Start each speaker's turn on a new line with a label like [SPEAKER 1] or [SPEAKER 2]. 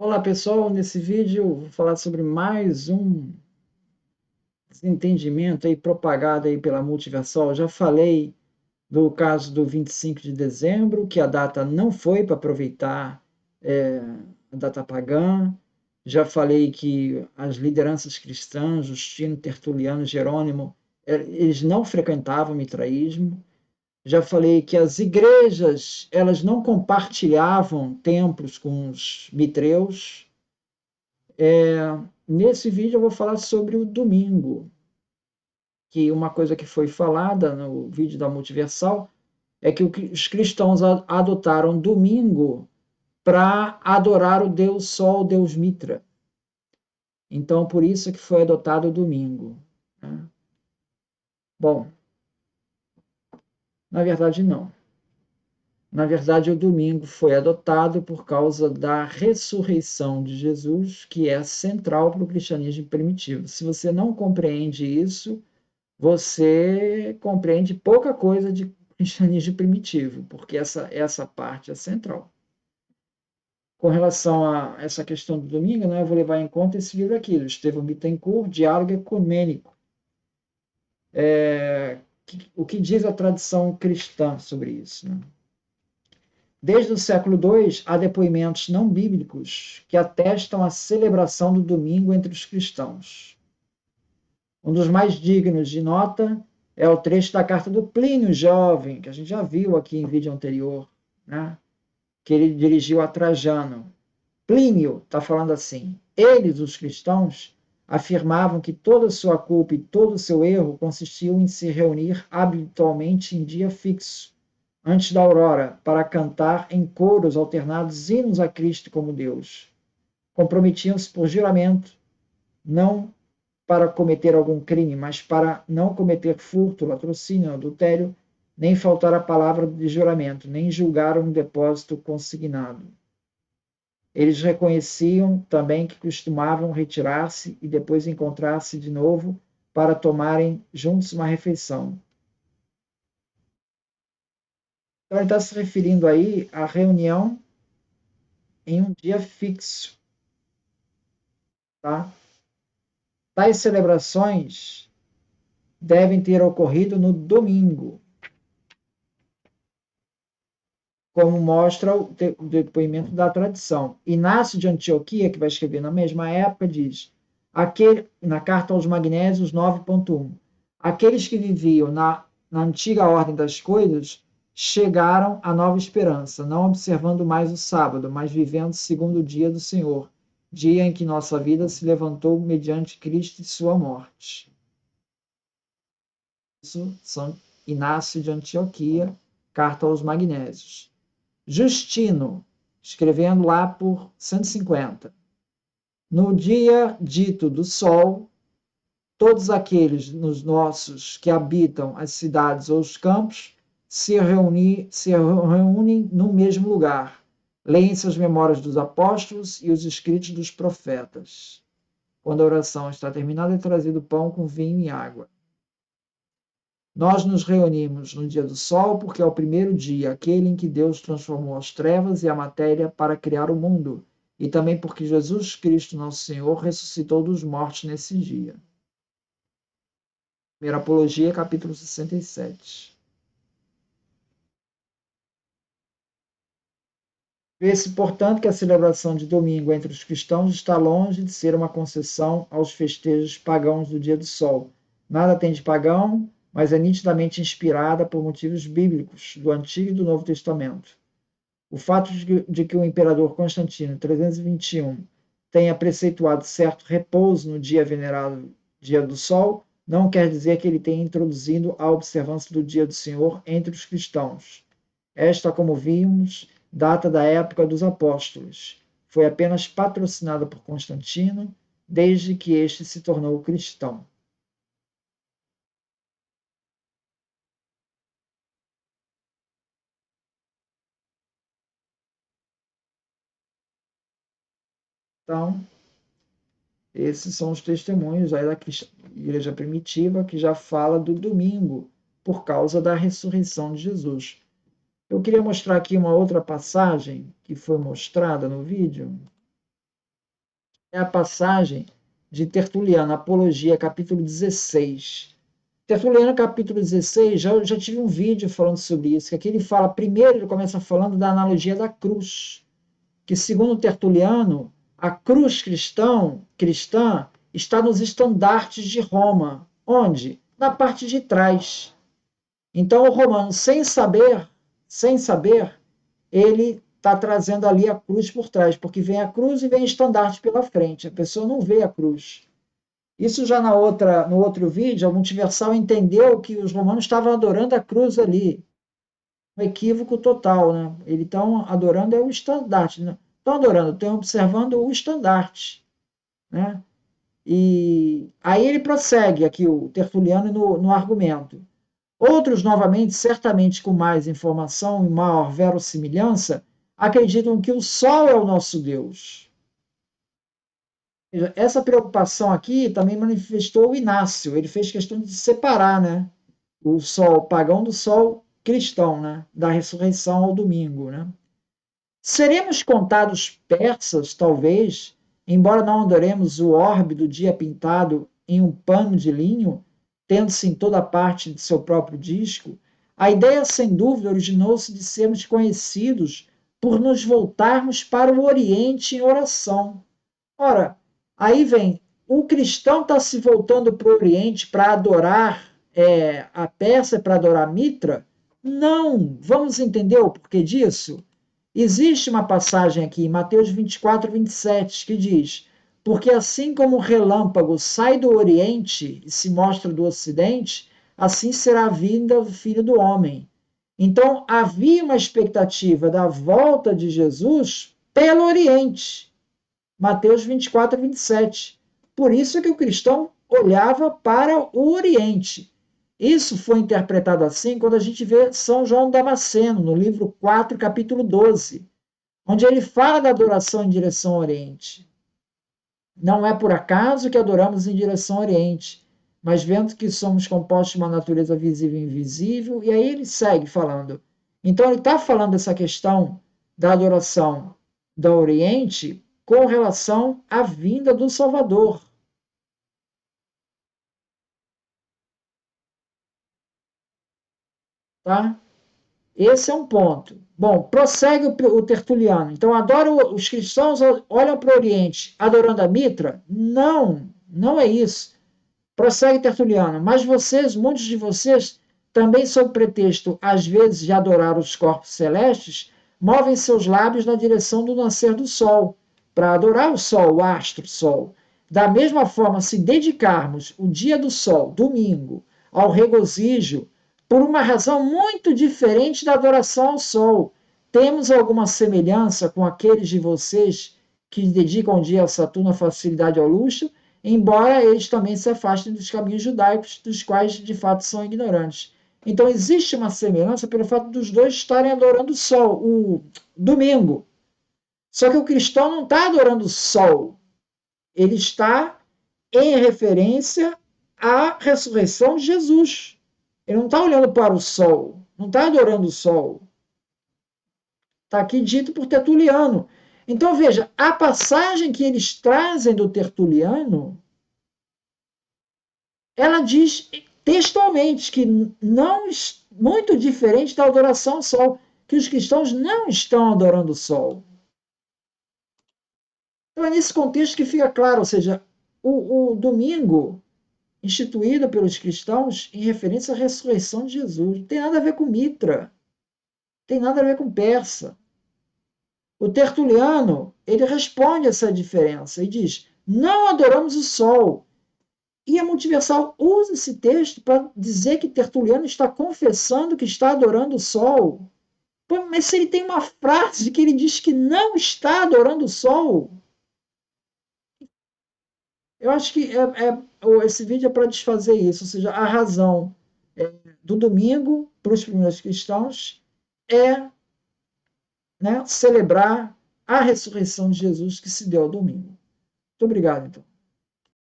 [SPEAKER 1] Olá pessoal, nesse vídeo eu vou falar sobre mais um desentendimento aí propagado aí pela Multiversal. Já falei do caso do 25 de dezembro, que a data não foi para aproveitar a data pagã. Já falei que as lideranças cristãs, Justino, Tertuliano, Jerônimo, eles não frequentavam o mitraísmo. Já falei que as igrejas elas não compartilhavam templos com os mitreus. Nesse vídeo eu vou falar sobre o domingo, que uma coisa que foi falada no vídeo da Multiversal é que os cristãos adotaram domingo para adorar o Deus Sol, o Deus Mitra. Então, por isso que foi adotado o domingo, né? Bom, na verdade não. Na verdade, o domingo foi adotado por causa da ressurreição de Jesus, que é central para o cristianismo primitivo. Se você não compreende isso, você compreende pouca coisa de cristianismo primitivo, porque essa parte é central. Com relação a essa questão do domingo, né, eu vou levar em conta esse livro aqui, do Estevão Bittencourt, Diálogo Ecumênico. O que diz a tradição cristã sobre isso? Né? Desde o século II, há depoimentos não bíblicos que atestam a celebração do domingo entre os cristãos. Um dos mais dignos de nota é o trecho da carta do Plínio Jovem, que a gente já viu aqui em vídeo anterior, né? Que ele dirigiu a Trajano. Plínio está falando assim: eles, os cristãos, afirmavam que toda sua culpa e todo o seu erro consistiam em se reunir habitualmente em dia fixo, antes da aurora, para cantar em coros alternados hinos a Cristo como Deus. Comprometiam-se por juramento, não para cometer algum crime, mas para não cometer furto, latrocínio, adultério, nem faltar a palavra de juramento, nem julgar um depósito consignado. Eles reconheciam também que costumavam retirar-se e depois encontrar-se de novo para tomarem juntos uma refeição. Então, ele está se referindo aí à reunião em um dia fixo. Tá? Tais celebrações devem ter ocorrido no domingo, como mostra o depoimento da tradição. Inácio de Antioquia, que vai escrever na mesma época, diz, na carta aos Magnésios 9.1, aqueles que viviam na antiga ordem das coisas chegaram à nova esperança, não observando mais o sábado, mas vivendo segundo o dia do Senhor, dia em que nossa vida se levantou mediante Cristo e sua morte. Isso são Inácio de Antioquia, carta aos Magnésios. Justino, escrevendo lá por 150. No dia dito do sol, todos aqueles nos nossos que habitam as cidades ou os campos se reúnem no mesmo lugar. Leem-se as memórias dos apóstolos e os escritos dos profetas. Quando a oração está terminada, é trazido pão com vinho e água. Nós nos reunimos no dia do sol porque é o primeiro dia, aquele em que Deus transformou as trevas e a matéria para criar o mundo, e também porque Jesus Cristo, nosso Senhor, ressuscitou dos mortos nesse dia. Primeira Apologia, capítulo 67. Vê-se, portanto, que a celebração de domingo entre os cristãos está longe de ser uma concessão aos festejos pagãos do dia do sol. Nada tem de pagão, mas é nitidamente inspirada por motivos bíblicos do Antigo e do Novo Testamento. O fato de que o imperador Constantino, 321, tenha preceituado certo repouso no dia venerado Dia do Sol, não quer dizer que ele tenha introduzido a observância do Dia do Senhor entre os cristãos. Esta, como vimos, data da época dos apóstolos. Foi apenas patrocinada por Constantino, desde que este se tornou cristão. Então, esses são os testemunhos aí da igreja primitiva que já fala do domingo por causa da ressurreição de Jesus. Eu queria mostrar aqui uma outra passagem que foi mostrada no vídeo. é a passagem de Tertuliano, Apologia, capítulo 16. Tertuliano, capítulo 16, já tive um vídeo falando sobre isso, que aqui ele fala, primeiro ele começa falando da analogia da cruz, que segundo Tertuliano, a cruz cristã está nos estandartes de Roma. Onde? Na parte de trás. Então o romano, sem saber, ele está trazendo ali a cruz por trás, porque vem a cruz e vem o estandarte pela frente. A pessoa não vê a cruz. Isso já no outro vídeo, a Multiversal entendeu que os romanos estavam adorando a cruz ali. Um equívoco total, né? Eles estão adorando o estandarte. Não estão adorando, estão observando o estandarte, né? E aí ele prossegue aqui, o Tertuliano, no argumento. Outros, novamente, certamente com mais informação e maior verossimilhança, acreditam que o Sol é o nosso Deus. Essa preocupação aqui também manifestou o Inácio. Ele fez questão de separar, né, o Sol pagão do Sol cristão, né, da ressurreição ao domingo. Né? Seremos contados persas, talvez, embora não adoremos o orbe do dia pintado em um pano de linho, tendo-se em toda parte de seu próprio disco, a ideia, sem dúvida, originou-se de sermos conhecidos por nos voltarmos para o Oriente em oração. Ora, aí vem, o cristão está se voltando para o Oriente para adorar a Pérsia, para adorar Mitra? Não! Vamos entender o porquê disso? Existe uma passagem aqui, em Mateus 24, 27, que diz: porque assim como o relâmpago sai do Oriente e se mostra do Ocidente, assim será a vinda do Filho do Homem. Então, havia uma expectativa da volta de Jesus pelo Oriente. Mateus 24, 27. Por isso que o cristão olhava para o Oriente. Isso foi interpretado assim quando a gente vê São João Damasceno, no livro 4, capítulo 12, onde ele fala da adoração em direção ao Oriente. Não é por acaso que adoramos em direção ao Oriente, mas vendo que somos compostos de uma natureza visível e invisível, e aí ele segue falando. Então ele está falando dessa questão da adoração do Oriente com relação à vinda do Salvador. Tá? Esse é um ponto. Bom, prossegue o Tertuliano. Então, os cristãos olham para o Oriente adorando a Mitra? Não, não é isso. Prossegue Tertuliano. Mas vocês, muitos de vocês, também sob pretexto, às vezes, de adorar os corpos celestes, movem seus lábios na direção do nascer do sol, para adorar o sol, o astro sol. Da mesma forma, se dedicarmos o dia do sol, domingo, ao regozijo, por uma razão muito diferente da adoração ao sol, temos alguma semelhança com aqueles de vocês que dedicam o dia a Saturno, a facilidade ao luxo, embora eles também se afastem dos caminhos judaicos, dos quais de fato são ignorantes. Então existe uma semelhança pelo fato dos dois estarem adorando o sol, o domingo. Só que o cristão não está adorando o sol, ele está em referência à ressurreição de Jesus. Ele não está olhando para o sol, não está adorando o sol. Está aqui dito por Tertuliano. Então veja, a passagem que eles trazem do Tertuliano, ela diz textualmente que não, muito diferente da adoração ao sol, que os cristãos não estão adorando o sol. Então é nesse contexto que fica claro, ou seja, o domingo instituído pelos cristãos em referência à ressurreição de Jesus. Não tem nada a ver com Mitra, não tem nada a ver com Persa. O Tertuliano, ele responde essa diferença e diz: não adoramos o sol. E a Multiversal usa esse texto para dizer que Tertuliano está confessando que está adorando o sol. Pô, mas se ele tem uma frase que ele diz que não está adorando o sol, eu acho que esse vídeo é para desfazer isso. Ou seja, a razão do domingo para os primeiros cristãos é, né, celebrar a ressurreição de Jesus que se deu ao domingo. Muito obrigado, então.